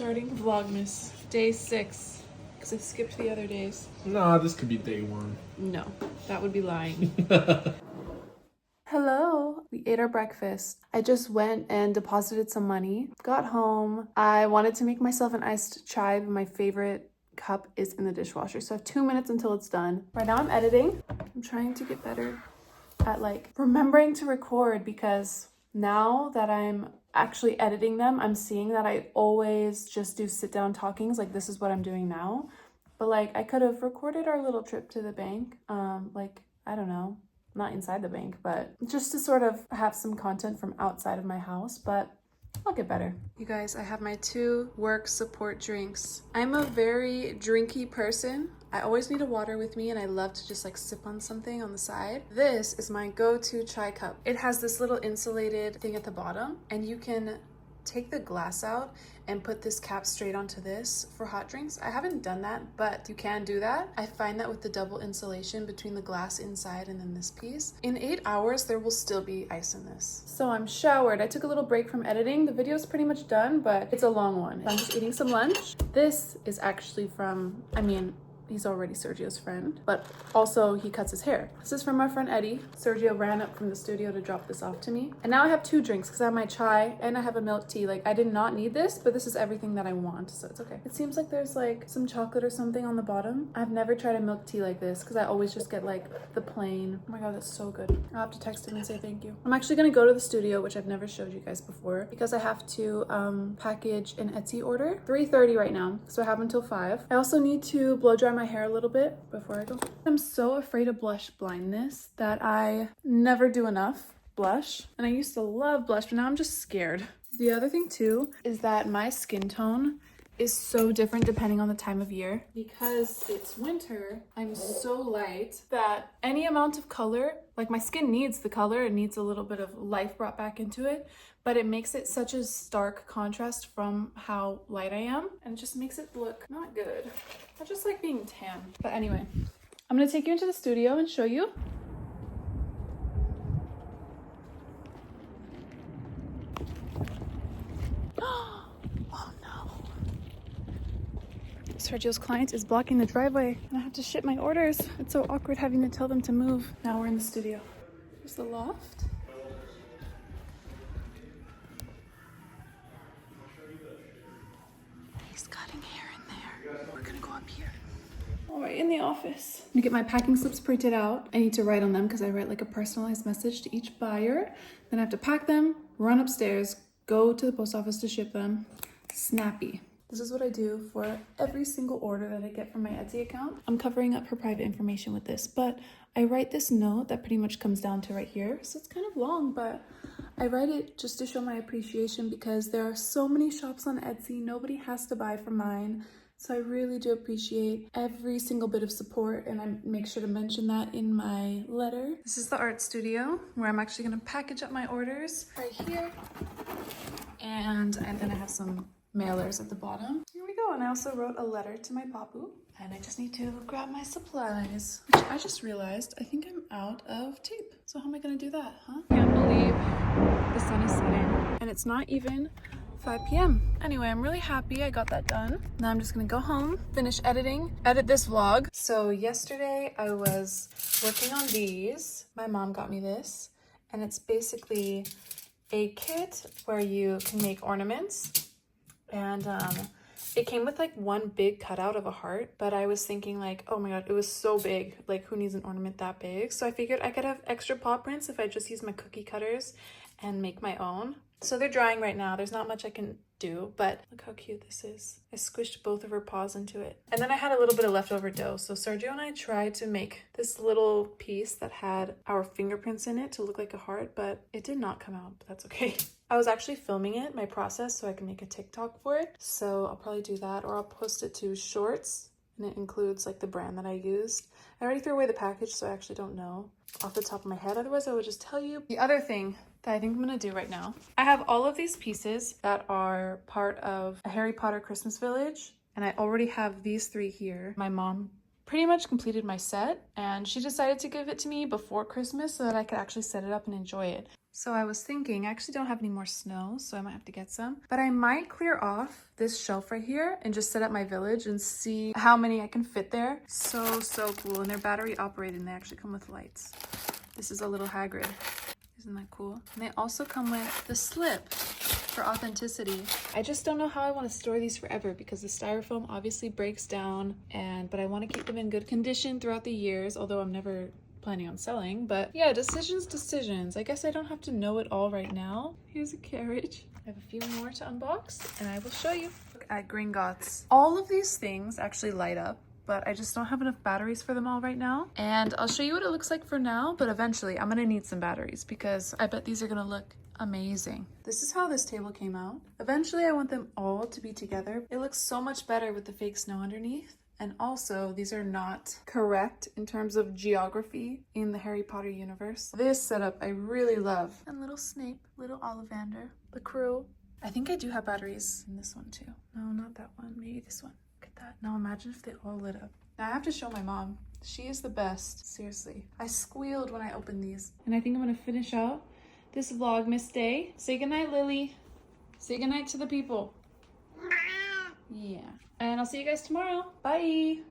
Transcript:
Starting Vlogmas, day 6, because I skipped the other days. Nah, this could be day 1. No, that would be lying. Hello, we ate our breakfast. I just went and deposited some money. Got home. I wanted to make myself an iced chai, but my favorite cup is in the dishwasher. So I have 2 minutes until it's done. Right now I'm editing. I'm trying to get better at like remembering to record, because now that I'm actually editing them, I'm seeing that I always just do sit down talkings. Like this is what I'm doing now. But like I could have recorded our little trip to the bank. Like, I don't know, not inside the bank, but just to sort of have some content from outside of my house, but I'll get better. You guys, I have my 2 work support drinks. I'm a very drinky person. I always need a water with me, and I love to just like sip on something on the side. This is my go-to chai cup. It has this little insulated thing at the bottom, and you can take the glass out and put this cap straight onto this for hot drinks. I haven't done that, but you can do that. I find that with the double insulation between the glass inside and then this piece, in 8 hours there will still be ice in this. So I'm showered. I took a little break from editing. The video is pretty much done, but it's a long one. I'm just eating some lunch. This is actually from, he's already Sergio's friend, but also he cuts his hair. This is from my friend Eddie. Sergio ran up from the studio to drop this off to me. And now I have 2 drinks because I have my chai and I have a milk tea. Like I did not need this, but this is everything that I want, so it's okay. It seems like there's like some chocolate or something on the bottom. I've never tried a milk tea like this because I always just get like the plain. Oh my God, that's so good. I'll have to text him and say thank you. I'm actually gonna go to the studio, which I've never showed you guys before, because I have to package an Etsy order. 3:30 right now, so I have until 5. I also need to blow dry my hair a little bit before I go. I'm so afraid of blush blindness that I never do enough blush. And I used to love blush, but now I'm just scared. The other thing too is that my skin tone is so different depending on the time of year. Because it's winter, I'm so light that any amount of color, like my skin needs the color, it needs a little bit of life brought back into it, but it makes it such a stark contrast from how light I am, and it just makes it look not good. I just like being tan. But anyway, I'm gonna take you into the studio and show you. Oh no. Sergio's client is blocking the driveway and I have to ship my orders. It's so awkward having to tell them to move. Now we're in the studio. Here's the loft. He's cutting hair in there. We're gonna go up here. All right, in the office. I'm gonna get my packing slips printed out. I need to write on them because I write like a personalized message to each buyer. Then I have to pack them, run upstairs, go to the post office to ship them. Snappy. This is what I do for every single order that I get from my Etsy account. I'm covering up her private information with this, but I write this note that pretty much comes down to right here. So it's kind of long, but I write it just to show my appreciation because there are so many shops on Etsy. Nobody has to buy from mine. So I really do appreciate every single bit of support, and I make sure to mention that in my letter. This is the art studio where I'm actually gonna package up my orders right here. And then I have some mailers at the bottom. Here we go. And I also wrote a letter to my papu. And I just need to grab my supplies, which I just realized I think I'm out of tape. So how am I gonna do that, huh? Can't believe the sun is setting and it's not even 5 p.m. Anyway, I'm really happy I got that done. Now I'm just gonna go home, finish editing, edit this vlog. So yesterday I was working on these. My mom got me this, and it's basically a kit where you can make ornaments. And it came with like one big cutout of a heart, but I was thinking like, oh my God, it was so big. Like who needs an ornament that big? So I figured I could have extra paw prints if I just use my cookie cutters and make my own. So they're drying right now. There's not much I can do, but look how cute this is. I squished both of her paws into it. And then I had a little bit of leftover dough. So Sergio and I tried to make this little piece that had our fingerprints in it to look like a heart, but it did not come out, but that's okay. I was actually filming it, my process, so I can make a TikTok for it. So I'll probably do that, or I'll post it to Shorts, and it includes like the brand that I used. I already threw away the package, so I actually don't know off the top of my head. Otherwise, I would just tell you. The other thing that I think I'm gonna do right now, I have all of these pieces that are part of a Harry Potter Christmas Village, and I already have these 3 here. My mom pretty much completed my set, and she decided to give it to me before Christmas so that I could actually set it up and enjoy it. So I was thinking, I actually don't have any more snow, so I might have to get some. But I might clear off this shelf right here and just set up my village and see how many I can fit there. So cool. And they're battery operated and they actually come with lights. This is a little Hagrid. Isn't that cool? And they also come with the slip for authenticity. I just don't know how I want to store these forever because the styrofoam obviously breaks down, but I want to keep them in good condition throughout the years, although I'm never planning on selling. But yeah, decisions. I guess I don't have to know it all right now. Here's a carriage. I have a few more to unbox and I will show you. Look at Gringotts. All of these things actually light up, but I just don't have enough batteries for them all right now. And I'll show you what it looks like for now, but eventually I'm gonna need some batteries because I bet these are gonna look amazing. This is how this table came out. Eventually I want them all to be together. It looks so much better with the fake snow underneath. And also, these are not correct in terms of geography in the Harry Potter universe. This setup I really love. And little Snape, little Ollivander, the crew. I think I do have batteries in this one too. No, not that one, maybe this one. Look at that. Now imagine if they all lit up. Now I have to show my mom. She is the best, seriously. I squealed when I opened these. And I think I'm gonna finish out this Vlogmas day. Say goodnight, Lily. Say goodnight to the people. Yeah. And I'll see you guys tomorrow. Bye.